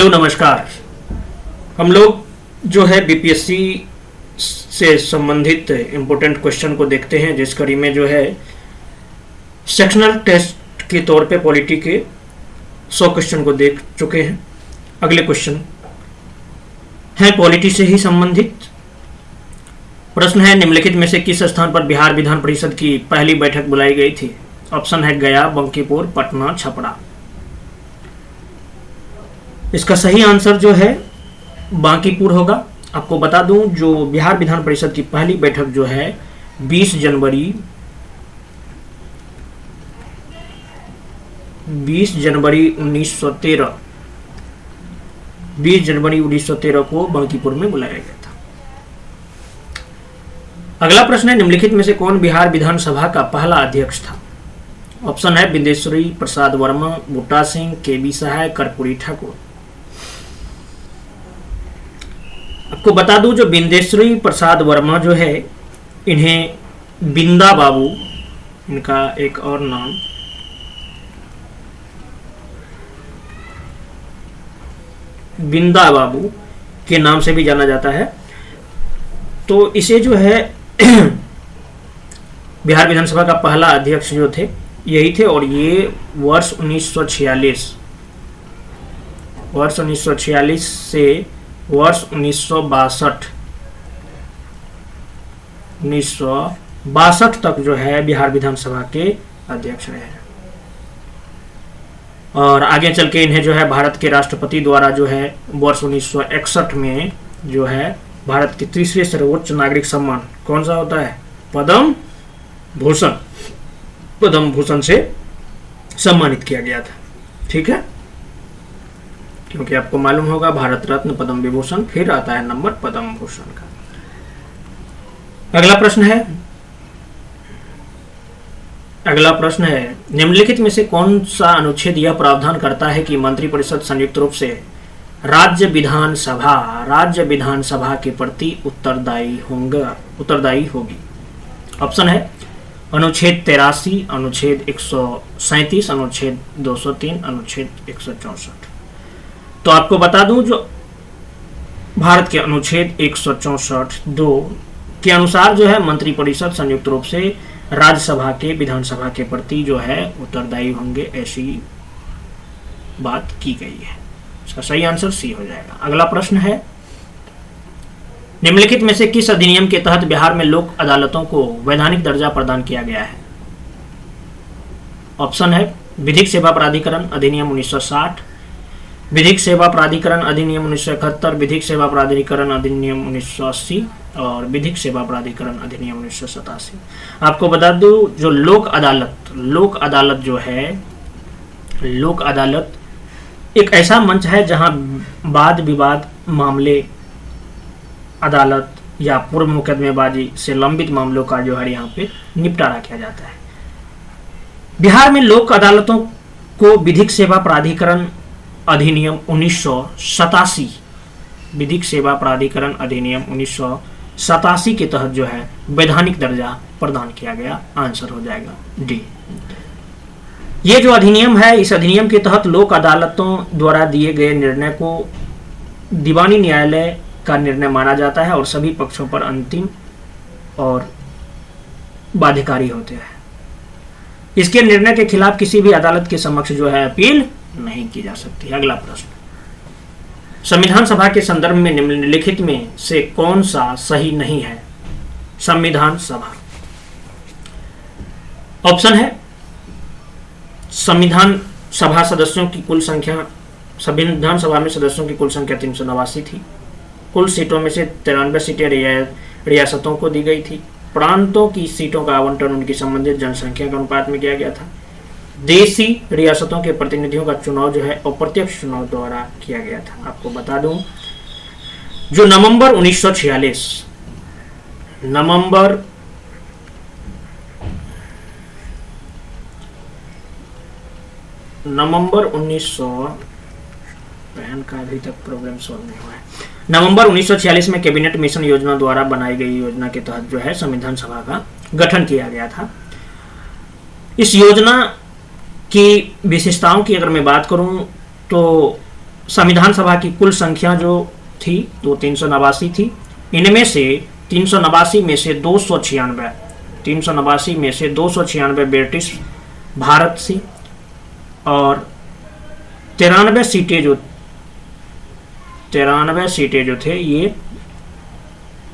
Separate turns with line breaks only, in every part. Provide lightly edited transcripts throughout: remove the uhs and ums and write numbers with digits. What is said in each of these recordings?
Hello नमस्कार। हम लोग जो है बीपीएससी से संबंधित इम्पोर्टेंट क्वेश्चन को देखते हैं, जिस कड़ी में जो है सेक्शनल टेस्ट के तौर पे पॉलिटी के 100 क्वेश्चन को देख चुके हैं। अगले क्वेश्चन है पॉलिटी से ही संबंधित प्रश्न है, निम्नलिखित में से किस स्थान पर बिहार विधान परिषद की पहली बैठक बुलाई गई थी? ऑप्शन है गया, बंकीपुर, पटना, छपरा। इसका सही आंसर जो है बांकीपुर होगा। आपको बता दूं, जो बिहार विधान परिषद की पहली बैठक जो है 20 जनवरी 1913 को बांकीपुर में बुलाया गया था। अगला प्रश्न है, निम्नलिखित में से कौन बिहार विधानसभा का पहला अध्यक्ष था? ऑप्शन है बिंदेश्वरी प्रसाद वर्मा, बूटा सिंह, केबी सहाय, कर्पूरी ठाकुर। आपको बता दूं, जो बिंदेश्वरी प्रसाद वर्मा जो है, इन्हें बिंदा बाबू, इनका एक और नाम बिंदा बाबू के नाम से भी जाना जाता है। तो इसे जो है बिहार विधानसभा का पहला अध्यक्ष जो थे यही थे, और ये वर्ष 1946 से वर्ष 1962 तक जो है बिहार विधानसभा के अध्यक्ष रहे। और आगे चल के इन्हें जो है भारत के राष्ट्रपति द्वारा जो है वर्ष 1961 में जो है भारत के तीसरे सर्वोच्च नागरिक सम्मान कौन सा होता है? पद्म भूषण से सम्मानित किया गया था। ठीक है, क्योंकि आपको मालूम होगा भारत रत्न, पद्म विभूषण, फिर आता है नंबर पद्म भूषण का। अगला प्रश्न है, निम्नलिखित में से कौन सा अनुच्छेद यह प्रावधान करता है कि मंत्रिपरिषद संयुक्त रूप से राज्य विधानसभा के प्रति उत्तरदायी होगी? ऑप्शन है अनुच्छेद 83, अनुच्छेद 137, अनुच्छेद 203, अनुच्छेद 164। तो आपको बता दूं, जो भारत के अनुच्छेद 164(2) के अनुसार जो है मंत्रिपरिषद संयुक्त रूप से राज्यसभा के विधानसभा के प्रति जो है उत्तरदायी होंगे, ऐसी बात की गई है। इसका सही आंसर सी हो जाएगा। अगला प्रश्न है, निम्नलिखित में से किस अधिनियम के तहत बिहार में लोक अदालतों को वैधानिक दर्जा प्रदान किया गया है? ऑप्शन है विधिक सेवा प्राधिकरण अधिनियम 1960, विधिक सेवा प्राधिकरण अधिनियम 1971, विधिक सेवा प्राधिकरण अधिनियम 1980 और विधिक सेवा प्राधिकरण अधिनियम 1987। आपको बता दूं, जो लोक अदालत एक ऐसा मंच है जहां वाद विवाद मामले अदालत या पूर्व मुकदमेबाजी से लंबित मामलों का जो है यहाँ पे निपटारा किया जाता है। बिहार में लोक अदालतों को विधिक सेवा प्राधिकरण अधिनियम 1987 विधिक सेवा प्राधिकरण अधिनियम 1987 के तहत जो है वैधानिक दर्जा प्रदान किया गया। आंसर हो जाएगा डी। ये जो अधिनियम है, इस अधिनियम के तहत लोक अदालतों द्वारा दिए गए निर्णय को दीवानी न्यायालय का निर्णय माना जाता है और सभी पक्षों पर अंतिम और बाध्यकारी होते हैं। इसके निर्णय के खिलाफ किसी भी अदालत के समक्ष जो है अपील नहीं की जा सकती। अगला प्रश्न, संविधान सभा के संदर्भ में निम्नलिखित में से कौन सा सही नहीं है? संविधान सभा। ऑप्शन है संविधान सभा सदस्यों की कुल संख्या, संविधान सभा में सदस्यों की कुल संख्या 389 थी। कुल सीटों में से 93 सीटें रियासतों को दी गई थी। प्रांतों की सीटों का आवंटन उनकी संबंधित जनसंख्या के अनुपात में किया गया था। देशी रियासतों के प्रतिनिधियों का चुनाव जो है अप्रत्यक्ष चुनाव द्वारा किया गया था। आपको बता दूं, जो नवंबर 1946 नवंबर 1946 में कैबिनेट मिशन योजना द्वारा बनाई गई योजना के तहत जो है संविधान सभा का गठन किया गया था। इस योजना की विशेषताओं की अगर मैं बात करूं तो संविधान सभा की कुल संख्या जो थी वो 389 थी। इनमें से 389 में से 296 ब्रिटिश भारत से और 93 सीटें जो थे ये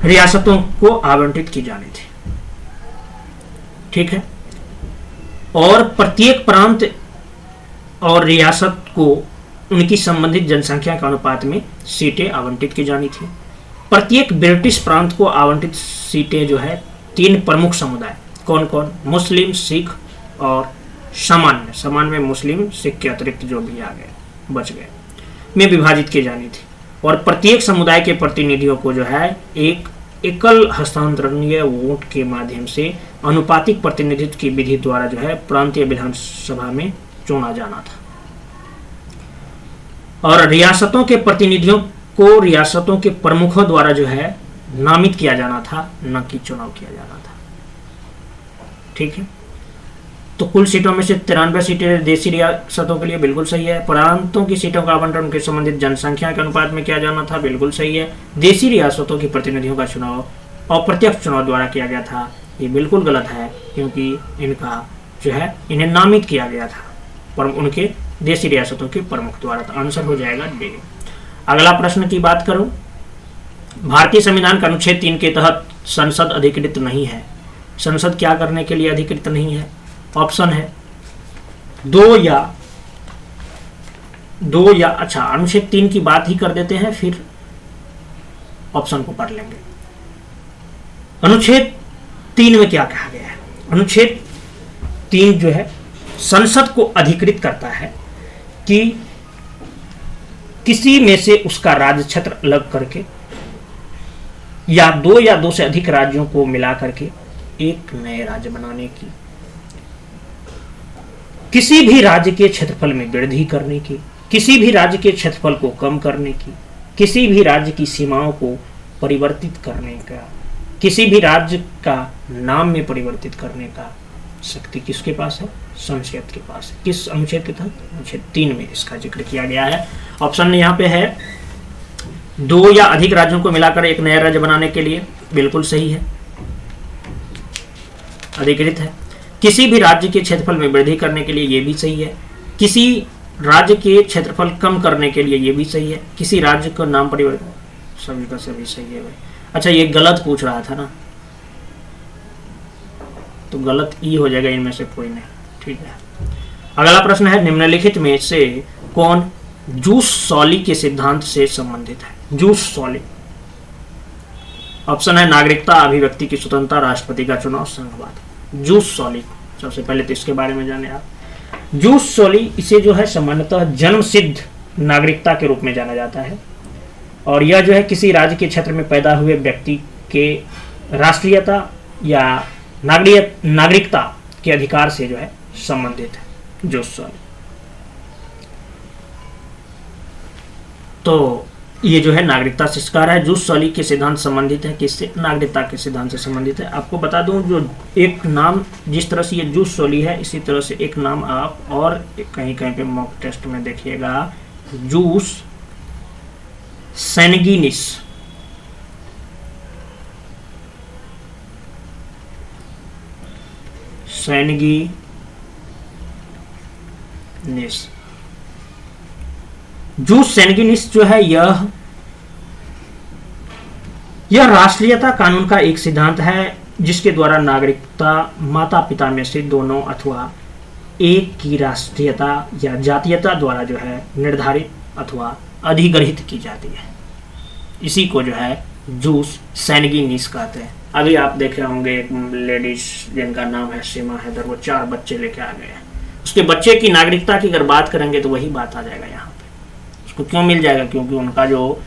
रियासतों को आवंटित की जानी थी। ठीक है। और प्रत्येक प्रांत और रियासत को उनकी संबंधित जनसंख्या के अनुपात में सीटें आवंटित की जानी थी। प्रत्येक ब्रिटिश प्रांत को आवंटित सीटें जो है 3 प्रमुख समुदाय, कौन कौन, मुस्लिम, सिख और सामान्य मुस्लिम सिख के अतिरिक्त जो भी आ गए बच गए में विभाजित की जानी थी। और प्रत्येक समुदाय के प्रतिनिधियों को जो है एक एकल हस्तांतरणीय वोट के माध्यम से अनुपातिक प्रतिनिधित्व की विधि द्वारा जो है प्रांतीय विधानसभा में चुना जाना था। और रियासतों के प्रतिनिधियों को रियासतों के प्रमुखों द्वारा जो है नामित किया जाना था, न कि चुनाव किया जाना था। ठीक है। तो कुल सीटों में से 93 सीटें देशी रियासतों के लिए, बिल्कुल सही है। प्रांतों की सीटों का आवंटन उनके संबंधित जनसंख्या के अनुपात में किया जाना था, बिल्कुल सही है। देशी रियासतों के प्रतिनिधियों का चुनाव अप्रत्यक्ष चुनाव द्वारा किया गया था, ये बिल्कुल गलत है, क्योंकि इनका जो है इन्हें नामित किया गया था पर उनके देशी रियासतों के प्रमुख द्वारा। तो आंसर हो जाएगा डी। अगला प्रश्न की बात करूं, भारतीय संविधान का अनुच्छेद 3 के तहत संसद अधिकृत नहीं है। संसद क्या करने के लिए अधिकृत नहीं है? ऑप्शन है दो या अच्छा, अनुच्छेद 3 की बात ही कर देते हैं, फिर ऑप्शन को पढ़ लेंगे। अनुच्छेद 3 में क्या कहा गया है? अनुच्छेद 3 जो है संसद को अधिकृत करता है कि किसी में से उसका राज्य क्षेत्र अलग करके या दो से अधिक राज्यों को मिला करके एक नए राज्य बनाने की, किसी भी राज्य के क्षेत्रफल में वृद्धि करने की, किसी भी राज्य के क्षेत्रफल को कम करने की, किसी भी राज्य की सीमाओं को परिवर्तित करने का, किसी भी राज्य का नाम में परिवर्तित करने का शक्ति किसके पास है? संसद के पास है। किस अनुच्छेद के तहत? अनुच्छेद 3 में इसका जिक्र किया गया है। ऑप्शन यहाँ पे है 2 या अधिक राज्यों को मिलाकर एक नया राज्य बनाने के लिए, बिल्कुल सही है, अधिकृत है। किसी भी राज्य के क्षेत्रफल में वृद्धि करने के लिए, ये भी सही है। किसी राज्य के क्षेत्रफल कम करने के लिए, ये भी सही है। किसी राज्य का नाम परिवर्तन, सभी का सभी सही है भाई। अच्छा, ये गलत पूछ रहा था ना, तो गलत ई हो जाएगा, इनमें से कोई नहीं। ठीक है। अगला प्रश्न है, निम्नलिखित में से कौन जूस सॉली के सिद्धांत से संबंधित है? जूस सॉली। ऑप्शन है नागरिकता, अभिव्यक्ति की स्वतंत्रता, राष्ट्रपति का चुनाव, संघवाद। जूस सॉली, सबसे पहले तो इसके बारे में जाने आप। जूस सॉली, इसे जो है सामान्यतः जन्म सिद्ध नागरिकता के रूप में जाना जाता है, और यह जो है किसी राज्य के क्षेत्र में पैदा हुए व्यक्ति के राष्ट्रीयता या नागरिकता के अधिकार से जो है संबंधित है जूस सॉली। तो ये जो है नागरिकता से शिकार है। जूस सॉली के सिद्धांत संबंधित है किससे? नागरिकता के सिद्धांत से संबंधित है। आपको बता दूं, जो एक नाम जिस तरह से ये जूस सॉली है, इसी तरह से एक नाम आप और कहीं कहीं पे मॉक टेस्ट में देखिएगा, जूस सैनगिनिस। जूस सैनगिनिस जो है यह राष्ट्रीयता कानून का एक सिद्धांत है, जिसके द्वारा नागरिकता माता पिता में से दोनों अथवा एक की राष्ट्रीयता या जातीयता द्वारा जो है निर्धारित अथवा अधिग्रहित की जाती है। इसी को जो है जूस सैनगिनिस कहते हैं। अभी आप देखे होंगे एक लेडीज जिनका नाम है सीमा हैदर, वो 4 बच्चे लेके आ गए हैं। उसके बच्चे की नागरिकता की अगर बात करेंगे तो वही बात आ जाएगा यहाँ पे। उसको क्यों मिल जाएगा? क्योंकि उनका जो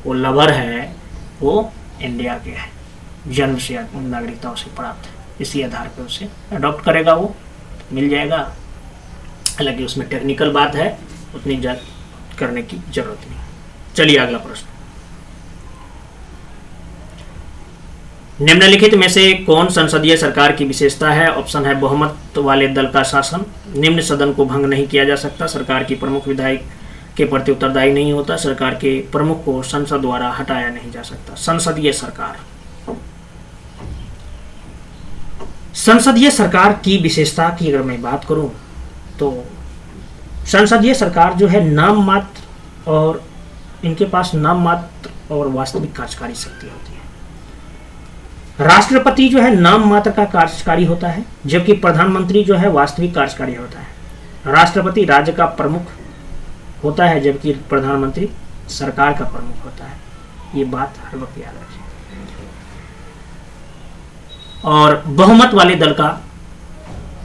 वो लवर है वो इंडिया के है, जन्म से नागरिकता उसे प्राप्त है, इसी आधार पर उसे अडॉप्ट करेगा, वो मिल जाएगा। हालांकि उसमें टेक्निकल बात है, उतनी करने की जरूरत नहीं। चलिए अगला प्रश्न, निम्नलिखित में से कौन संसदीय सरकार की विशेषता है? ऑप्शन है बहुमत वाले दल का शासन, निम्न सदन को भंग नहीं किया जा सकता, सरकार की प्रमुख विधायी के प्रति उत्तरदायी नहीं होता। सरकार के प्रमुख को संसद द्वारा हटाया नहीं जा सकता। संसदीय सरकार, संसदीय सरकार की विशेषता की अगर मैं बात करूं तो संसदीय सरकार जो है नाम मात्र और इनके पास नाम मात्र और वास्तविक कार्यकारी शक्ति होती है। राष्ट्रपति जो है नाम मात्र का कार्यकारी होता है, जबकि प्रधानमंत्री जो है वास्तविक कार्यकारी होता है। राष्ट्रपति राज्य का प्रमुख होता है, जबकि प्रधानमंत्री सरकार का प्रमुख होता है। ये बात हर वक्त याद रखिए। और बहुमत वाले दल का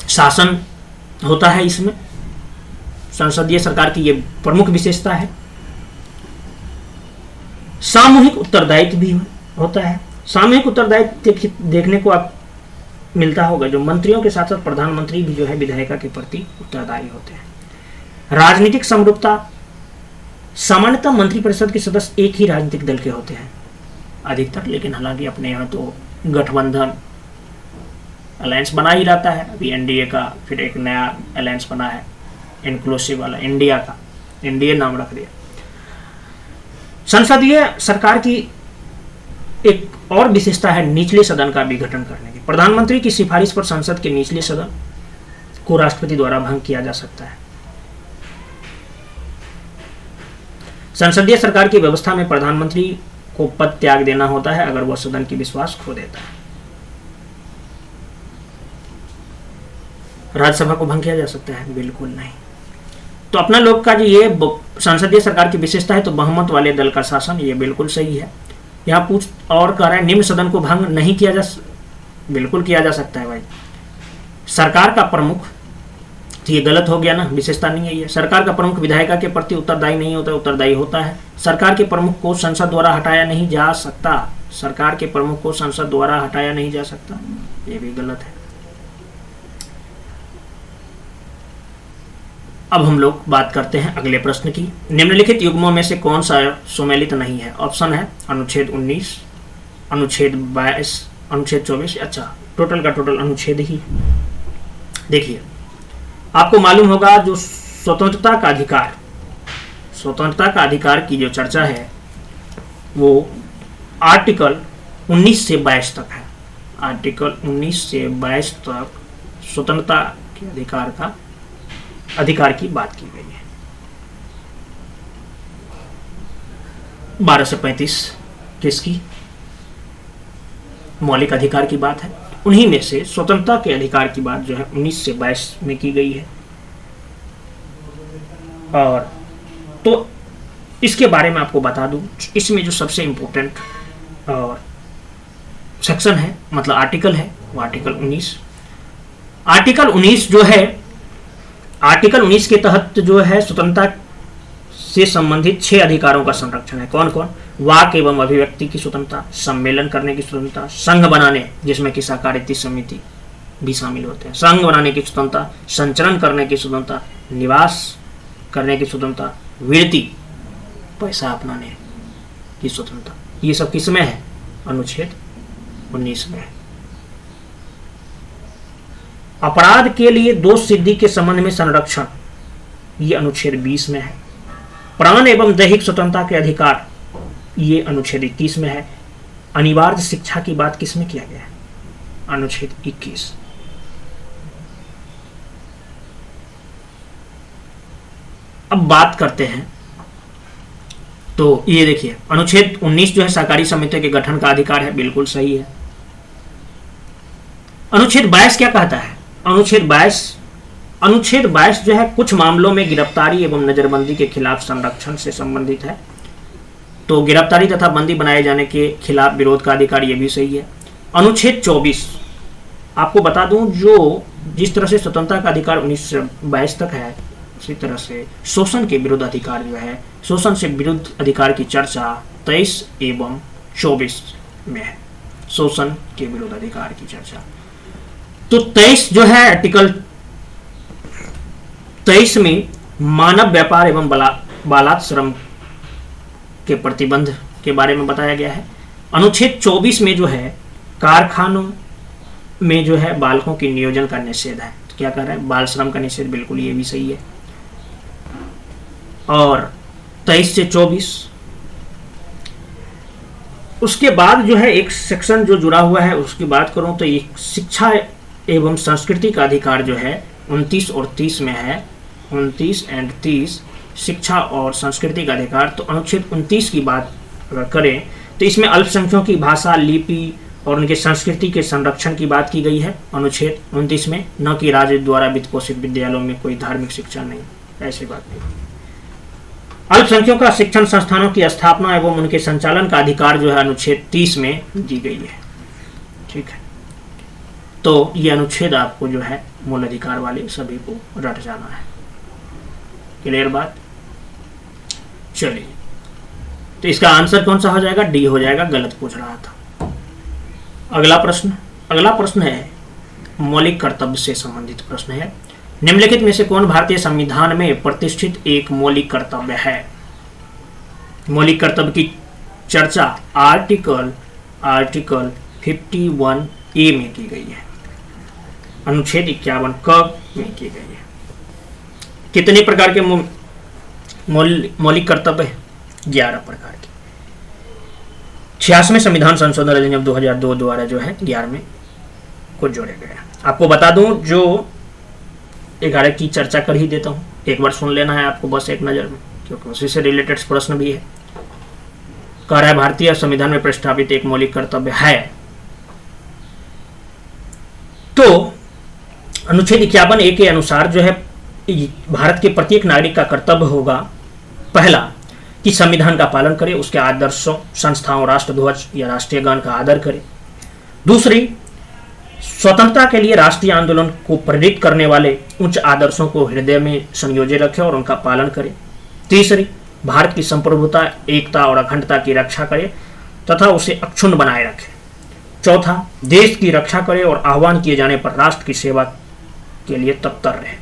शासन होता है। इसमें संसदीय सरकार की ये प्रमुख विशेषता है। सामूहिक उत्तरदायित्व भी होता है। सामूहिक उत्तरदायित्व देखने को आप मिलता होगा, जो मंत्रियों के साथ साथ प्रधानमंत्री भी जो है विधायिका के प्रति उत्तरदायी होते हैं। राजनीतिक समरूपता, सामान्यतः मंत्रिपरिषद के सदस्य एक ही राजनीतिक दल के होते हैं अधिकतर, लेकिन हालांकि अपने यहाँ तो गठबंधन अलायंस बना ही रहता है। अभी एनडीए का फिर एक नया अलायंस बना है, इंक्लूसिव वाला, इंडिया का, इंडिया नाम रख दिया। संसदीय सरकार की एक और विशेषता है निचले सदन का भी गठन करने की। प्रधानमंत्री की सिफारिश पर संसद के निचले सदन को राष्ट्रपति द्वारा भंग किया जा सकता है। संसदीय सरकार की व्यवस्था में प्रधानमंत्री को पद त्याग देना होता है अगर वह सदन की विश्वास खो देता है। राज्यसभा को भंग किया जा सकता है? बिल्कुल नहीं। तो अपना लोग का जो ये संसदीय सरकार की विशेषता है, तो बहुमत वाले दल का शासन, ये बिल्कुल सही है। यहाँ पूछ और कह रहा है निम्न सदन को भंग नहीं किया जा, बिल्कुल किया जा सकता है भाई। सरकार का प्रमुख, तो ये गलत हो गया ना, विशेषता नहीं है ये। सरकार का प्रमुख विधायिका के प्रति उत्तरदायी नहीं होता, उत्तरदायी होता है। सरकार के प्रमुख को संसद द्वारा हटाया नहीं जा सकता। सरकार के प्रमुख को संसद द्वारा हटाया नहीं जा सकता, ये भी गलत है। अब हम लोग बात करते हैं अगले प्रश्न की। निम्नलिखित युग्मों में से कौन सा सुमेलित नहीं है? ऑप्शन है अनुच्छेद 19, अनुच्छेद 22, अनुच्छेद 24। अच्छा, टोटल का टोटल अनुच्छेद ही। देखिए, आपको मालूम होगा जो स्वतंत्रता का अधिकार, स्वतंत्रता का अधिकार की जो चर्चा है वो आर्टिकल 19 से 22 तक है। आर्टिकल 19 से 22 तक स्वतंत्रता के अधिकार की बात की गई है। 12 से 35 किसकी? मौलिक अधिकार की बात है। उन्हीं में से स्वतंत्रता के अधिकार की बात जो है 19 से 22 में की गई है। और तो इसके बारे में आपको बता दूं, इसमें जो सबसे इंपॉर्टेंट और सेक्शन है, मतलब आर्टिकल है, वो आर्टिकल 19। आर्टिकल 19 जो है, आर्टिकल 19 के तहत जो है स्वतंत्रता से संबंधित 6 अधिकारों का संरक्षण है। कौन कौन? वाक एवं अभिव्यक्ति की स्वतंत्रता, सम्मेलन करने की स्वतंत्रता, संघ बनाने, जिसमें कि सहकारिता समिति भी शामिल होते हैं, संघ बनाने की स्वतंत्रता, संचरण करने की स्वतंत्रता, निवास करने की स्वतंत्रता, वृत्ति, पैसा अपनाने की स्वतंत्रता। ये सब किस में है? अनुच्छेद 19 में है। अपराध के लिए दोष सिद्धि के संबंध में संरक्षण, ये अनुच्छेद 20 में है। प्राण एवं दैहिक स्वतंत्रता के अधिकार, ये अनुच्छेद 21 में है। अनिवार्य शिक्षा की बात किस में किया गया है? अनुच्छेद 21। अब बात करते हैं, तो ये देखिए अनुच्छेद 19 जो है सहकारी समितियों के गठन का अधिकार है, बिल्कुल सही है। अनुच्छेद 22 क्या कहता है? अनुच्छेद 22 जो है कुछ मामलों में गिरफ्तारी एवं नजरबंदी के खिलाफ संरक्षण से संबंधित है। तो गिरफ्तारी तथा बंदी बनाए जाने के खिलाफ विरोध का अधिकार, ये भी सही है। अनुच्छेद 24 आपको बता दूं, जो जिस तरह से स्वतंत्रता का अधिकार 19 से 22 तक है, उसी तरह से शोषण के विरुद्ध अधिकार जो है, शोषण से विरुद्ध अधिकार की चर्चा 23 एवं 24 में है। शोषण के विरुद्ध अधिकार की चर्चा तो 23 जो है, आर्टिकल 23 में मानव व्यापार एवं बालात श्रम के प्रतिबंध के बारे में बताया गया है। अनुच्छेद 24 में जो है कारखानों में जो है बालकों की नियोजन का निषेध है। तो क्या कर रहे हैं? बाल श्रम का निषेध, बिल्कुल ये भी सही है। और 23 से 24। उसके बाद जो है एक सेक्शन जो जुड़ा हुआ है उसकी बात करूं तो ये शिक्षा एवं संस्कृति का अधिकार जो है 29 और 30 में है। 29 एंड 30 शिक्षा और संस्कृति का अधिकार। तो अनुच्छेद 29 की बात अगर करें तो इसमें अल्पसंख्यकों की भाषा, लिपि और उनके संस्कृति के संरक्षण की बात की गई है अनुच्छेद 29 में, न कि राज्य द्वारा वित्त पोषित विद्यालयों में कोई धार्मिक शिक्षा नहीं, ऐसी बात नहीं। अल्पसंख्यकों का शिक्षण संस्थानों की स्थापना एवं उनके संचालन का अधिकार जो है अनुच्छेद 30 में दी गई है। ठीक है, तो ये अनुच्छेद आपको जो है मूल अधिकार वाले सभी को रट जाना है। क्लियर बात? चलिए, तो इसका आंसर कौन सा हो जाएगा? डी हो जाएगा, गलत पूछ रहा था। अगला प्रश्न है मौलिक कर्तव्य से संबंधित प्रश्न है। निम्नलिखित में से कौन भारतीय संविधान में प्रतिष्ठित एक मौलिक कर्तव्य है? मौलिक कर्तव्य की चर्चा आर्टिकल 51A में की गई है, अनुच्छेद 51 क में की गई है। कितने प्रकार के मौलिक कर्तव्य? 11 प्रकार के। 86वें संविधान संशोधन अधिनियम 2002 द्वारा जो है 11वें को जोड़े गए। आपको बता दूं, जो 11 की चर्चा कर ही देता हूं, एक बार सुन लेना है आपको बस एक नज़र में, क्योंकि उसी से रिलेटेड प्रश्न भी है। कह रहा है भारतीय संविधान में प्रस्तावित एक मौलिक कर्तव्य है। तो अनुच्छेद 51A के अनुसार जो है भारत के प्रत्येक नागरिक का कर्तव्य होगा, पहला कि संविधान का पालन करे, उसके आदर्शों, संस्थाओं, राष्ट्रध्वज या राष्ट्रीय गान का आदर करे। दूसरी, स्वतंत्रता के लिए राष्ट्रीय आंदोलन को प्रेरित करने वाले उच्च आदर्शों को हृदय में संयोजित रखे और उनका पालन करे। तीसरी, भारत की संप्रभुता, एकता और अखंडता की रक्षा करे तथा उसे अक्षुण्ण बनाए रखे। चौथा, देश की रक्षा करे और आह्वान किए जाने पर राष्ट्र की सेवा के लिए तत्पर रहे।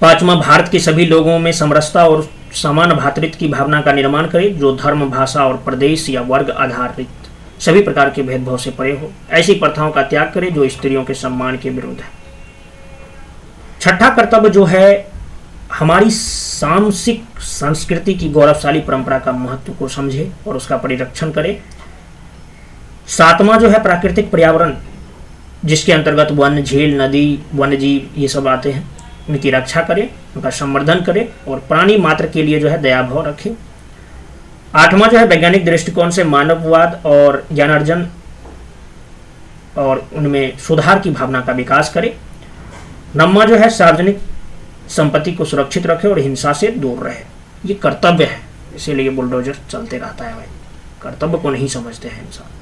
पांचवा, भारत के सभी लोगों में समरसता और समान भातृत्व की भावना का निर्माण करे, जो धर्म, भाषा और प्रदेश या वर्ग आधारित सभी प्रकार के भेदभाव से परे हो। ऐसी प्रथाओं का त्याग करे जो स्त्रियों के सम्मान के विरुद्ध है। छठा कर्तव्य जो है हमारी सांस्कृतिक संस्कृति की गौरवशाली परंपरा का महत्व को समझे और उसका परिरक्षण करे। सातवां जो है प्राकृतिक पर्यावरण, जिसके अंतर्गत वन, झील, नदी, वन्यजीव ये सब आते हैं, उनकी रक्षा करे, उनका संवर्धन करे और प्राणी मात्र के लिए जो है दया भाव रखे। आठवां जो है वैज्ञानिक दृष्टिकोण से मानववाद और ज्ञानार्जन और उनमें सुधार की भावना का विकास करे। नौवां जो है सार्वजनिक संपत्ति को सुरक्षित रखे और हिंसा से दूर रहे। ये कर्तव्य है, इसीलिए बुलडोजर चलते रहता है भाई, कर्तव्य को नहीं समझते हैं इंसान।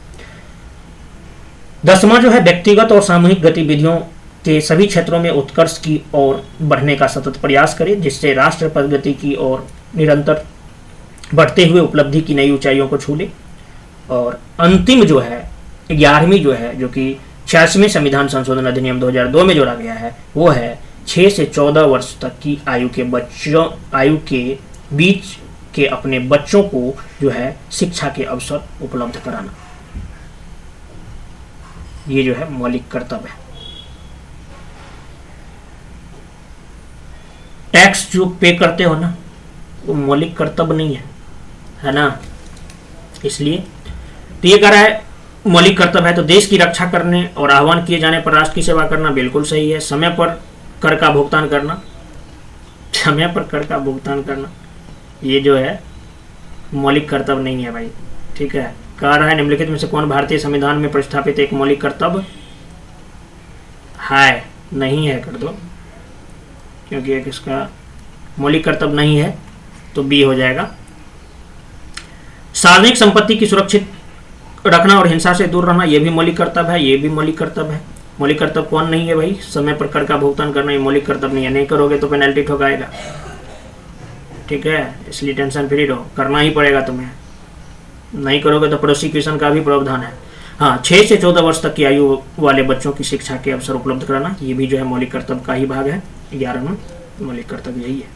10वां जो है व्यक्तिगत और सामूहिक गतिविधियों के सभी क्षेत्रों में उत्कर्ष की ओर बढ़ने का सतत प्रयास करे, जिससे राष्ट्र प्रगति की ओर निरंतर बढ़ते हुए उपलब्धि की नई ऊंचाइयों को छू ले। और अंतिम जो है 11वीं जो है, जो कि 86वें संविधान संशोधन अधिनियम 2002 में जोड़ा गया है, वो है 6 से 14 वर्ष तक की आयु के बीच के अपने बच्चों को जो है शिक्षा के अवसर उपलब्ध कराना। ये जो है मौलिक कर्तव्य है। टैक्स जो पे करते हो ना, वो मौलिक कर्तव्य नहीं है ना। इसलिए तो ये कह रहा है मौलिक कर्तव्य है, तो देश की रक्षा करने और आह्वान किए जाने पर राष्ट्र की सेवा करना बिल्कुल सही है। समय पर कर का भुगतान करना, समय पर कर का भुगतान करना, ये जो है मौलिक कर्तव्य नहीं है भाई। ठीक है, कह रहा है निम्नलिखित में से कौन भारतीय संविधान में प्रस्तावित एक मौलिक कर्तव्य है? नहीं है कर दो, क्योंकि एक इसका मौलिक कर्तव्य नहीं है, तो बी हो जाएगा। सार्वजनिक संपत्ति की सुरक्षित रखना और हिंसा से दूर रहना, यह भी मौलिक कर्तव्य है। ये भी मौलिक कर्तव्य है। मौलिक कर्तव्य कौन नहीं है भाई? समय पर कर का भुगतान करना, ये मौलिक कर्तव्य नहीं है। नहीं करोगे तो पेनल्टी ठोकाएगा। ठीक है, इसलिए टेंशन फ्री रहो, करना ही पड़ेगा तुम्हें। नहीं करोगे तो प्रोसिक्यूशन का भी प्रावधान है। हाँ, 6 से 14 वर्ष तक की आयु वाले बच्चों की शिक्षा के अवसर उपलब्ध कराना, ये भी जो है मौलिक कर्तव्य का ही भाग है। 11वां मौलिक कर्तव्य यही है।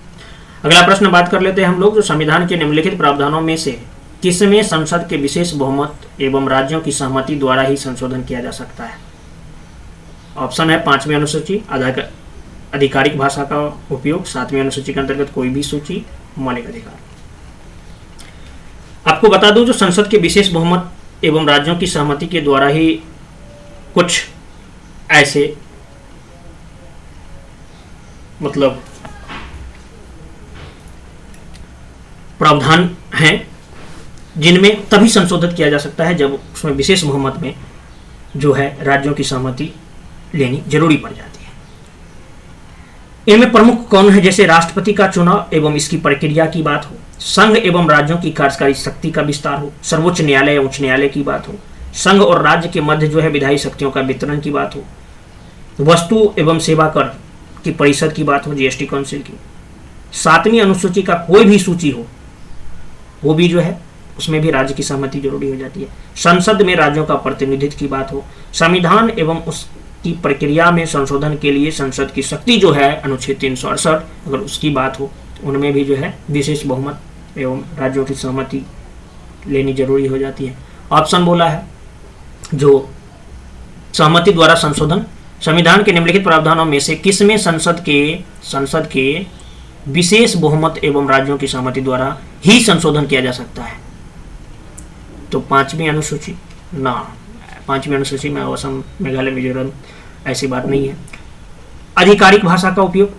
अगला प्रश्न बात कर लेते हैं हम लोग, जो संविधान के निम्नलिखित प्रावधानों में से किसमें संसद के विशेष बहुमत एवं राज्यों की सहमति द्वारा ही संशोधन किया जा सकता है? ऑप्शन है 5वीं अनुसूची आधिकारिक भाषा का उपयोग, 7वीं अनुसूची के अंतर्गत कोई भी सूची, मौलिक अधिकार। आपको बता दूं, जो संसद के विशेष बहुमत एवं राज्यों की सहमति के द्वारा ही कुछ ऐसे मतलब प्रावधान हैं जिनमें तभी संशोधित किया जा सकता है जब उसमें विशेष बहुमत में जो है राज्यों की सहमति लेनी जरूरी पड़ जाती है। इनमें प्रमुख कौन है? जैसे राष्ट्रपति का चुनाव एवं इसकी प्रक्रिया की बात हो, संघ एवं राज्यों की कार्यकारी शक्ति का विस्तार हो, सर्वोच्च न्यायालय या उच्च न्यायालय की बात हो, संघ और राज्य के मध्य जो है विधायी शक्तियों का वितरण की बात हो, वस्तु एवं सेवा कर की परिषद की बात हो, जीएसटी काउंसिल की, 7वीं अनुसूची का कोई भी सूची हो वो भी जो है उसमें भी राज्य की सहमति जरूरी हो जाती है। संसद में राज्यों का प्रतिनिधित्व की बात हो, संविधान एवं उसकी प्रक्रिया में संशोधन के लिए संसद की शक्ति जो है अनुच्छेद 368 अगर उसकी बात हो, उनमें भी जो है विशेष बहुमत एवं राज्यों की सहमति लेनी जरूरी हो जाती है। ऑप्शन बोला है जो सहमति द्वारा संशोधन, संविधान के निम्नलिखित प्रावधानों में से किसमें संसद के विशेष बहुमत एवं राज्यों की सहमति द्वारा ही संशोधन किया जा सकता है? तो 5वीं अनुसूची ना, 5वीं अनुसूची में असम, मेघालय, मिजोरम ऐसी बात नहीं है। आधिकारिक भाषा का उपयोग,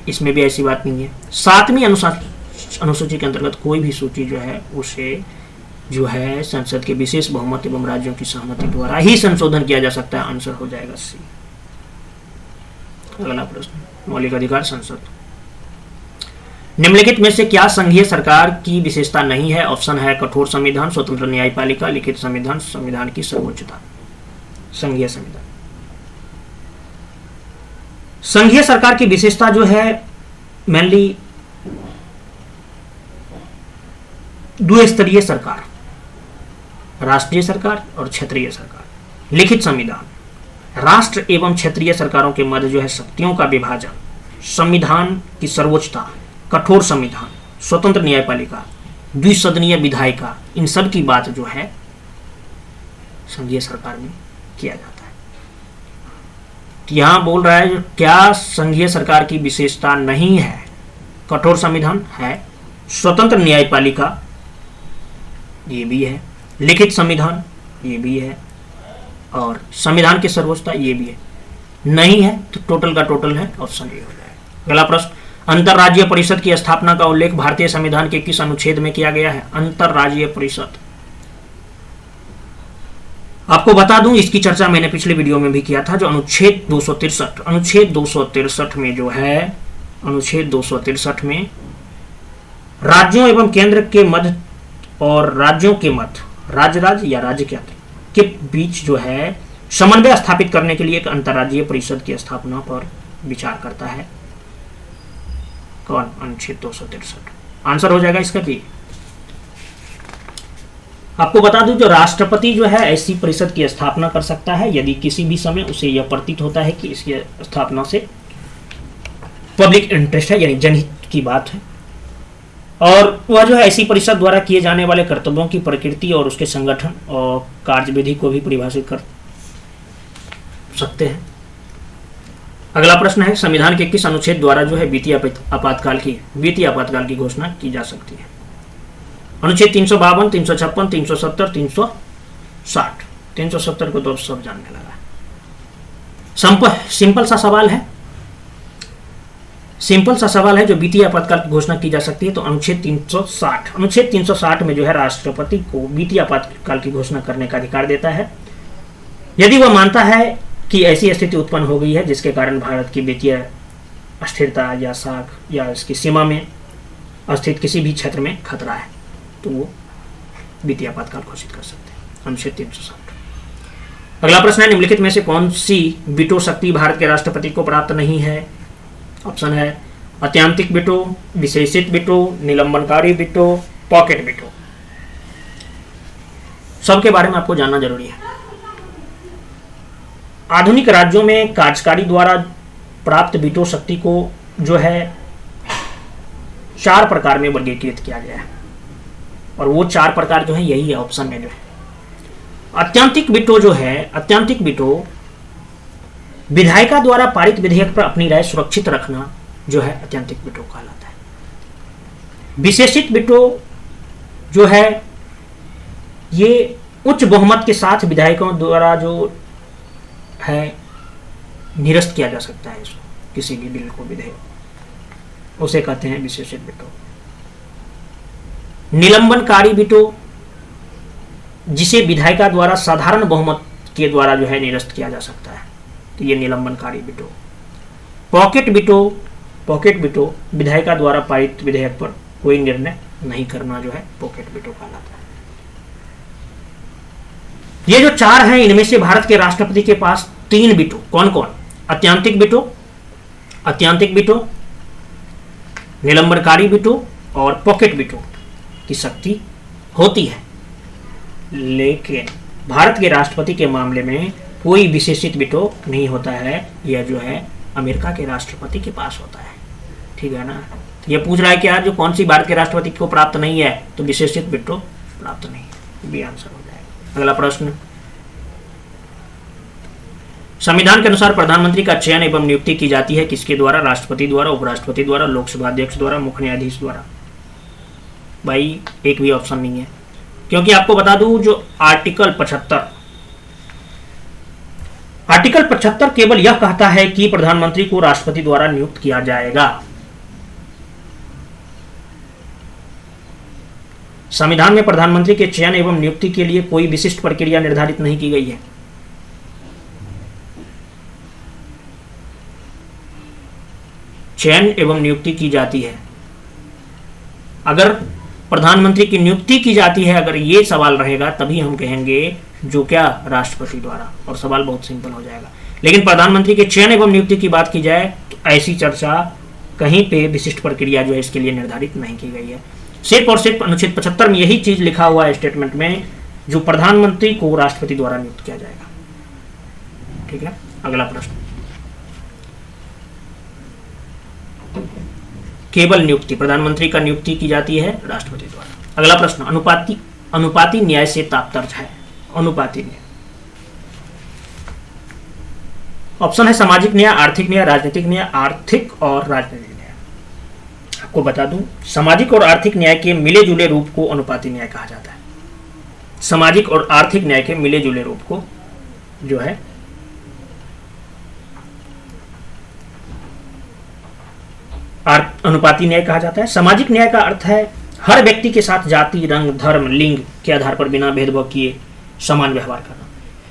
इसमें भी ऐसी बात नहीं है। 7वीं अनुसूची के अंतर्गत कोई भी सूची जो है उसे जो है संसद के विशेष बहुमत एवं राज्यों की सहमति द्वारा ही संशोधन किया जा सकता है। आंसर हो जाएगा सी। अगला प्रश्न, मौलिक अधिकार संसद। निम्नलिखित में से क्या संघीय सरकार की विशेषता नहीं है? ऑप्शन है कठोर संविधान, स्वतंत्र न्यायपालिका, लिखित संविधान, संविधान की सर्वोच्चता। संघीय संविधान। संघीय सरकार की विशेषता जो है मेनली द्विस्तरीय सरकार, राष्ट्रीय सरकार और क्षेत्रीय सरकार। लिखित संविधान, राष्ट्र एवं क्षेत्रीय सरकारों के मध्य जो है शक्तियों का विभाजन, संविधान की सर्वोच्चता, कठोर संविधान, स्वतंत्र न्यायपालिका, द्विसदनीय विधायिका, इन सब की बात जो है संघीय सरकार में किया जाता है। तो यहां बोल रहा है क्या संघीय सरकार की विशेषता नहीं है? कठोर संविधान है, स्वतंत्र न्यायपालिका ये भी है, लिखित संविधान ये भी है और संविधान की सर्वोच्चता ये भी है। नहीं है तो टोटल का टोटल है, ऑप्शन ए हो जाएगा। अगला प्रश्न, अंतरराज्यीय परिषद की स्थापना का उल्लेख भारतीय संविधान के किस अनुच्छेद में किया गया है? अंतरराज्यीय परिषद, आपको बता दूं इसकी चर्चा मैंने पिछले वीडियो में भी किया था। जो अनुच्छेद 263 में जो है, अनुच्छेद 263 में राज्यों एवं केंद्र के मध्य और राज्यों के मध्य, राज्य या राज्य के बीच जो है समन्वय स्थापित करने के लिए एक अंतरराज्यीय परिषद की स्थापना पर विचार करता है। कौन? अनुच्छेद 263। आंसर हो जाएगा इसका भी। आपको बता दूं जो राष्ट्रपति जो है ऐसी परिषद की स्थापना कर सकता है यदि किसी भी समय उसे यह प्रतीत होता है कि इसकी स्थापना से पब्लिक इंटरेस्ट है, यानी जनहित की बात है, और वह जो है ऐसी परिषद द्वारा किए जाने वाले कर्तव्यों की प्रकृति और उसके संगठन और कार्यविधि को भी परिभाषित कर सकते हैं। अगला प्रश्न है, संविधान के किस अनुच्छेद द्वारा जो है वित्तीय आपातकाल की घोषणा की जा सकती है? अनुच्छेद 352, 356, 370, 360। 370 को तो सब जानने लगा। सिंपल सा सवाल है जो वित्तीय आपातकाल की घोषणा की जा सकती है, तो अनुच्छेद 360। अनुच्छेद 360 में जो है राष्ट्रपति को वित्तीय आपातकाल की घोषणा करने का अधिकार देता है यदि वह मानता है कि ऐसी स्थिति उत्पन्न हो गई है जिसके कारण भारत की वित्तीय अस्थिरता या साख या इसकी सीमा में स्थित किसी भी क्षेत्र में खतरा है, तो वो वित्तीय आपातकाल घोषित कर सकते हैं। अनुच्छेद 360। अगला प्रश्न है, निम्नलिखित में से कौन सी वीटो शक्ति भारत के राष्ट्रपति को प्राप्त नहीं है? ऑप्शन है अत्यांतिक वीटो, विशेषित वीटो, निलंबनकारी वीटो, पॉकेट वीटो। सबके बारे में आपको जानना जरूरी है। आधुनिक राज्यों में कार्यकारी द्वारा प्राप्त वीटो शक्ति को जो है 4 प्रकार में वर्गीकृत किया गया है और वो 4 प्रकार जो है यही है ऑप्शन में जो है। अत्यांतिक वीटो जो है, अत्यांतिक वीटो विधायिका द्वारा पारित विधेयक पर अपनी राय सुरक्षित रखना जो है अत्यांतिक वीटो कहलाता है। विशेषित वीटो जो है ये उच्च बहुमत के साथ विधायकों द्वारा जो है निरस्त किया जा सकता है इसको, किसी भी बिल को, विधेयक, उसे कहते हैं विशेषित विटो। निलंबनकारी विटो, जिसे विधायिका द्वारा साधारण बहुमत के द्वारा जो है निरस्त किया जा सकता है, तो ये निलंबनकारी विटो। पॉकेट विटो, पॉकेट विटो विधायिका द्वारा पारित विधेयक पर कोई निर्णय नहीं करना जो है पॉकेट विटो कहलाता है। ये जो 4 हैं, इनमें से भारत के राष्ट्रपति के पास 3 विटो, कौन कौन? अत्यांतिक विटो, अत्यांतिक विटो, निलंबनकारी विटो और पॉकेट विटो की शक्ति होती है। लेकिन भारत के राष्ट्रपति के मामले में कोई विशेषित विटो नहीं होता है, यह जो है अमेरिका के राष्ट्रपति के पास होता है। ठीक है ना? ये पूछ रहा है कि यार जो कौन सी भारत के राष्ट्रपति को प्राप्त नहीं है, तो विशेषित विटो प्राप्त नहीं है, भी आंसर हो जाएगा। अगला प्रश्न, संविधान के अनुसार प्रधानमंत्री का चयन एवं नियुक्ति की जाती है किसके द्वारा? राष्ट्रपति द्वारा, उपराष्ट्रपति द्वारा, लोकसभा अध्यक्ष द्वारा, मुख्य न्यायाधीश द्वारा। भाई एक भी ऑप्शन नहीं है, क्योंकि आपको बता दूं जो आर्टिकल 75 केवल यह कहता है कि प्रधानमंत्री को राष्ट्रपति द्वारा नियुक्त किया जाएगा। संविधान में प्रधानमंत्री के चयन एवं नियुक्ति के लिए कोई विशिष्ट प्रक्रिया निर्धारित नहीं की गई है। चयन एवं नियुक्ति की जाती है, अगर प्रधानमंत्री की नियुक्ति की जाती है, अगर ये सवाल रहेगा तभी हम कहेंगे जो क्या, राष्ट्रपति द्वारा, और सवाल बहुत सिंपल हो जाएगा। लेकिन प्रधानमंत्री के चयन एवं नियुक्ति की बात की जाए तो ऐसी चर्चा कहीं पे विशिष्ट प्रक्रिया जो है इसके लिए निर्धारित नहीं की गई है। सिर्फ और सिर्फ अनुच्छेद 75 में यही चीज लिखा हुआ है स्टेटमेंट में, जो प्रधानमंत्री को राष्ट्रपति द्वारा नियुक्त किया जाएगा। ठीक है, अगला प्रश्न, केवल नियुक्ति, प्रधानमंत्री का नियुक्ति की जाती है राष्ट्रपति द्वारा। अगला प्रश्न, अनुपाती न्याय से तात्पर्य है? अनुपाती न्याय, ऑप्शन है सामाजिक न्याय, आर्थिक न्याय, राजनीतिक न्याय, आर्थिक और राजनीतिक न्याय। आपको बता दूं, सामाजिक और आर्थिक न्याय के मिले जुले रूप को अनुपाती न्याय कहा जाता है। सामाजिक और आर्थिक न्याय के मिले जुले रूप को जो है अनुपाती न्याय कहा जाता है। सामाजिक न्याय का अर्थ है हर व्यक्ति के साथ जाति, रंग, धर्म, लिंग के आधार पर बिना भेदभाव किए समान व्यवहार करना।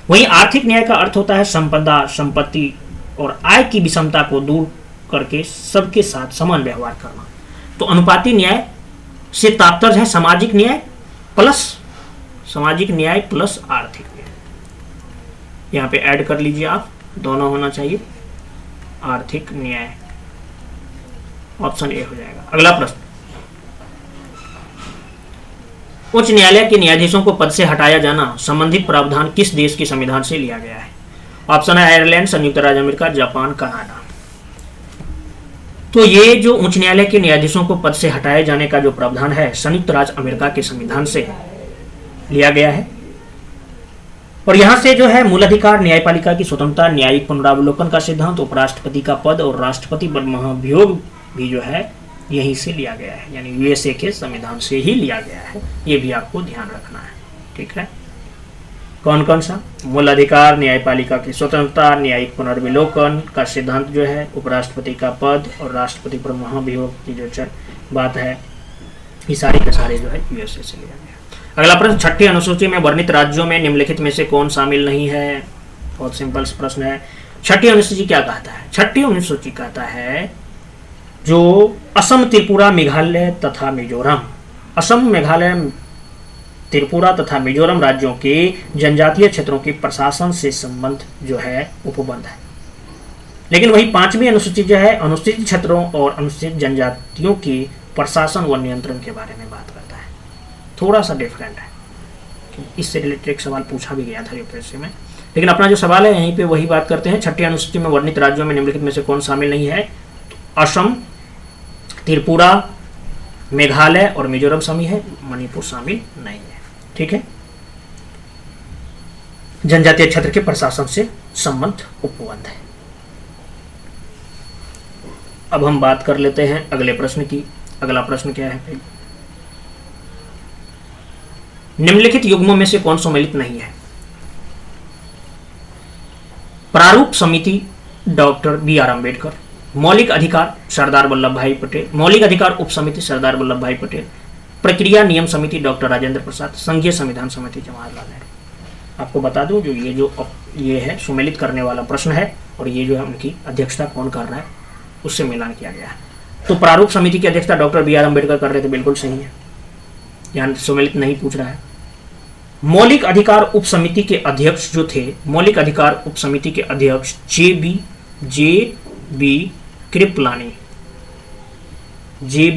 वहीं आर्थिक न्याय का अर्थ होता है संपदा, संपत्ति और आय की विषमता को दूर करके सबके साथ समान व्यवहार करना। तो अनुपाती न्याय से तात्पर्य है सामाजिक न्याय प्लस आर्थिक न्याय। यहाँ पे ऐड कर लीजिए आप, दोनों होना चाहिए, आर्थिक न्याय, ऑप्शन ए हो जाएगा। अगला प्रश्न, उच्च न्यायालय के न्यायाधीशों को पद से हटाया जाना संबंधित प्रावधान किस देश के संविधान से लिया गया है? ऑप्शन है आयरलैंड, संयुक्त राज्य अमेरिका, जापान, कनाडा। तो ये जो उच्च न्यायालय के न्यायाधीशों को पद से हटाए जाने का जो प्रावधान है, संयुक्त राज्य अमेरिका के संविधान से लिया गया है। और यहां से जो है मूलाधिकार, न्यायपालिका की स्वतंत्रता, न्यायिक पुनरावलोकन का सिद्धांत, उपराष्ट्रपति का पद और राष्ट्रपति पर महाभियोग भी जो है यहीं से लिया गया है, यानी यूएसए के संविधान से ही लिया गया है। ये भी आपको ध्यान रखना है। ठीक है, कौन कौन सा? मूलाधिकार, न्यायपालिका की स्वतंत्रता, न्यायिक पुनर्विलोकन का सिद्धांत जो है, उपराष्ट्रपति का पद और राष्ट्रपति पर महाभियोग की जो बात है, ये सारे के सारे जो है यूएसए से लिया गया। अगला प्रश्न, छठी अनुसूची में वर्णित राज्यों में निम्नलिखित में से कौन शामिल नहीं है? बहुत सिंपल प्रश्न है। छठी अनुसूची क्या कहता है? छठी अनुसूची कहता है जो असम, त्रिपुरा, मेघालय तथा मिजोरम, असम, मेघालय, त्रिपुरा तथा मिजोरम राज्यों के जनजातीय क्षेत्रों के प्रशासन से संबंध जो है उपबंध है। लेकिन वही 5वीं अनुसूची जो है अनुसूचित क्षेत्रों और अनुसूचित जनजातियों के प्रशासन व नियंत्रण के बारे में बात करता है। थोड़ा सा डिफरेंट है, इससे रिलेटेड एक सवाल पूछा भी गया था यूपीएससी में, लेकिन अपना जो सवाल है यहीं पे वही बात करते हैं। छठी अनुसूची में वर्णित राज्यों में निम्नलिखित में से कौन शामिल नहीं है? तो असम, त्रिपुरा, मेघालय और मिजोरम शामिल है, मणिपुर शामिल नहीं है। ठीक है, जनजातीय क्षेत्र के प्रशासन से संबंध उपबंध है। अब हम बात कर लेते हैं अगले प्रश्न की। अगला प्रश्न क्या है? निम्नलिखित युग्मों में से कौन सम्मिलित नहीं है? प्रारूप समिति डॉक्टर बी आर अम्बेडकर, मौलिक अधिकार सरदार वल्लभ भाई पटेल, मौलिक अधिकार उप समिति सरदार वल्लभ भाई पटेल, प्रक्रिया नियम समिति डॉक्टर राजेंद्र प्रसाद, संघीय संविधान समिति जवाहरलाल नेहरू। आपको बता दूं जो ये है सुमेलित करने वाला प्रश्न है, और ये जो है उनकी अध्यक्षता कौन कर रहा है उससे मिलान किया गया है। तो प्रारूप समिति की अध्यक्षता डॉक्टर बी आर अम्बेडकर कर रहे थे, बिल्कुल सही है, यहाँ सुमेलित नहीं पूछ रहा है। मौलिक अधिकार उप समिति के अध्यक्ष जो थे, मौलिक अधिकार उप समिति के अध्यक्ष जे बी कृपलानी थे, जे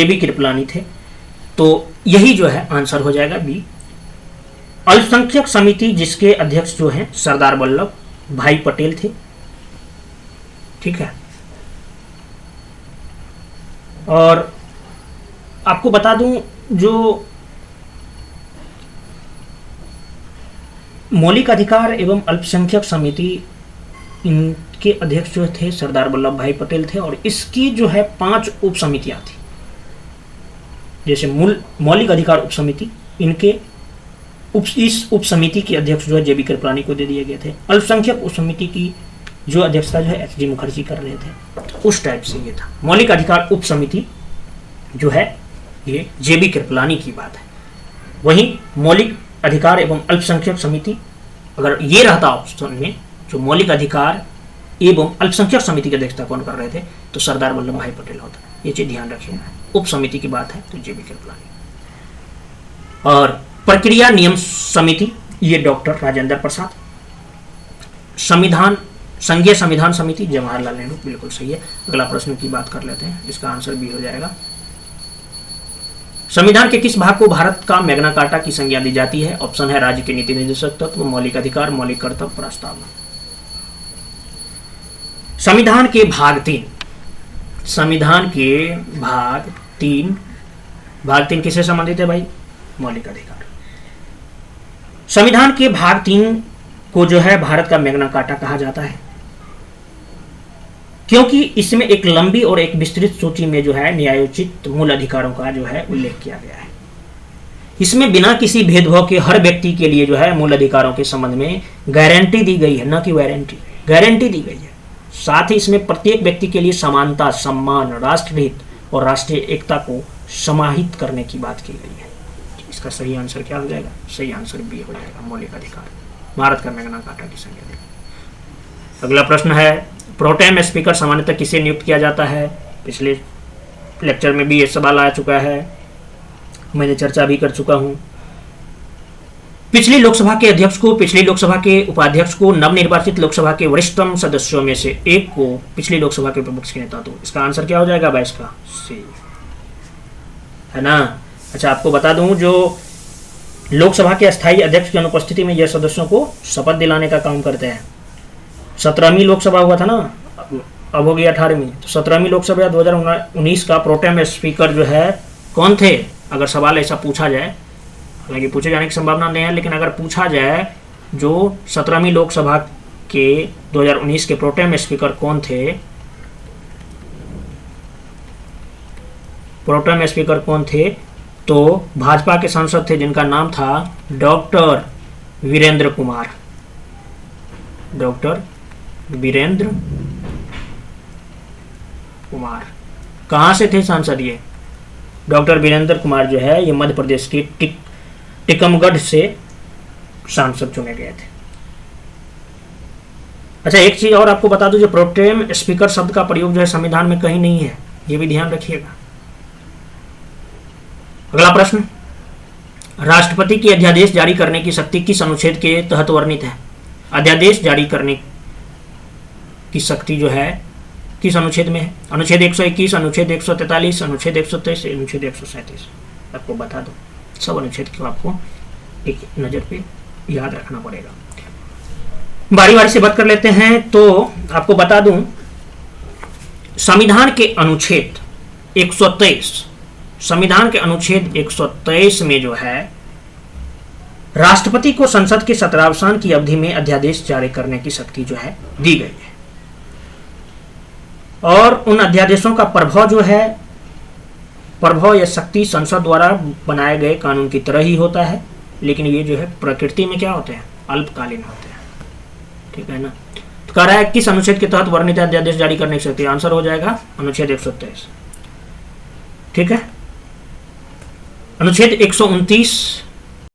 बी कृपलानी थे। तो यही जो है आंसर हो जाएगा बी। अल्पसंख्यक समिति जिसके अध्यक्ष जो हैं सरदार वल्लभ भाई पटेल थे, ठीक है। और आपको बता दूं जो मौलिक अधिकार एवं अल्पसंख्यक समिति, इनके अध्यक्ष जो थे सरदार वल्लभ भाई पटेल थे, और इसकी जो है 5 उप समितियां थी। जैसे मौलिक अधिकार उप समिति, इनके इस उप समिति की अध्यक्ष जो है जे बी कृपलानी को दे दिए गए थे। अल्पसंख्यक उप समिति की जो अध्यक्षता जो है एच डी मुखर्जी कर रहे थे, उस टाइप से ये था। मौलिक अधिकार उप समिति जो है ये जे बी कृपलानी की बात है। वहीं मौलिक अधिकार एवं अल्पसंख्यक समिति, अगर ये रहता ऑप्शन में जो मौलिक अधिकार एवं अल्पसंख्यक समिति की अध्यक्षता कौन कर रहे थे, तो सरदार वल्लभ भाई पटेल होता। ये चीज ध्यान रखिएगा। उप समिति की बात है तो जे बी कृपलानी। और प्रक्रिया नियम समिति ये डॉक्टर राजेंद्र प्रसाद। संघीय संविधान समिति जवाहरलाल नेहरू, बिल्कुल सही है। अगला प्रश्न की बात कर लेते हैं, इसका आंसर बी हो जाएगा। संविधान के किस भाग को भारत का मैग्ना कार्टा की संज्ञा दी जाती है? ऑप्शन है राज्य के नीति निर्देशक तत्व, मौलिक अधिकार, मौलिक कर्तव्य, प्रस्तावना। संविधान के भाग 3, संविधान के भाग 3 किससे संबंधित है भाई? मौलिक अधिकार। संविधान के भाग 3 को जो है भारत का मैग्ना कार्टा कहा जाता है, क्योंकि इसमें एक लंबी और एक विस्तृत सूची में जो है न्यायोचित मूल अधिकारों का जो है उल्लेख किया गया है। इसमें बिना किसी भेदभाव के हर व्यक्ति के लिए जो है मूल अधिकारों के संबंध में गारंटी दी गई है, न कि वारंटी, गारंटी दी गई है। साथ ही इसमें प्रत्येक व्यक्ति के लिए समानता, सम्मान, राष्ट्रहित और राष्ट्रीय एकता को समाहित करने की बात की गई है। इसका सही आंसर क्या हो जाएगा? सही आंसर बी हो जाएगा, मौलिक अधिकार, भारत का मैग्ना कार्टा की संज्ञा। अगला प्रश्न है, प्रोटेम स्पीकर सामान्यतः किसे नियुक्त किया जाता है? पिछले लेक्चर में भी ये सवाल आ चुका है, मैंने चर्चा भी कर चुका हूं। पिछली लोकसभा के अध्यक्ष को, पिछली लोकसभा के उपाध्यक्ष को, नवनिर्वाचित लोकसभा के वरिष्ठतम सदस्यों में से एक को पिछली लोकसभा के विपक्ष के नेता। तो इसका आंसर क्या हो जाएगा भाई? इसका सी है ना। अच्छा, आपको बता दूं जो लोकसभा के अस्थायी अध्यक्ष की अनुपस्थिति में यह सदस्यों को शपथ दिलाने का काम करते हैं। 17वीं लोकसभा हुआ था ना, अब हो गई 18वीं। तो 17वीं लोकसभा 2019 का प्रोटेम स्पीकर जो है कौन थे? अगर सवाल ऐसा पूछा जाए, हालांकि पूछे जाने की संभावना नहीं है, लेकिन अगर पूछा जाए जो 17वीं लोकसभा के 2019 के प्रोटेम स्पीकर कौन थे, प्रोटेम स्पीकर कौन थे, तो भाजपा के सांसद थे जिनका नाम था डॉक्टर वीरेंद्र कुमार। डॉक्टर वीरेंद्र कुमार कहाँ से थे सांसद? ये डॉक्टर वीरेंद्र कुमार जो है ये मध्य प्रदेश की टीकमगढ़ से सांसद चुने गए थे। अच्छा, एक चीज और आपको बता दूं, जो प्रोटेम स्पीकर शब्द का प्रयोग जो है संविधान में कहीं नहीं है, ये भी ध्यान रखिएगा। अगला प्रश्न, राष्ट्रपति की अध्यादेश जारी करने की शक्ति किस अनुच्छेद के तहत वर्णित है? अध्यादेश जारी करने की शक्ति जो है किस अनुच्छेद में है? अनुच्छेद 121, अनुच्छेद 143, अनुच्छेद 123, अनुच्छेद 137। आपको बता दो, सब अनुच्छेद को आपको एक नजर पे याद रखना पड़ेगा। बारी बारी से बात कर लेते हैं। तो आपको बता दूं, संविधान के अनुच्छेद 123, संविधान के अनुच्छेद 123 में जो है राष्ट्रपति को संसद के 17वां की अवधि में अध्यादेश जारी करने की शक्ति जो है दी गई है, और उन अध्यादेशों का प्रभाव जो है प्रभाव या शक्ति संसद द्वारा बनाए गए कानून की तरह ही होता है, लेकिन ये जो है प्रकृति में क्या होते हैं, अल्पकालीन होते हैं। ठीक है ना। तो कह रहा है किस अनुच्छेद के तहत वर्णित अध्यादेश जारी करने की शक्ति, आंसर हो जाएगा अनुच्छेद 123। ठीक है। अनुच्छेद 129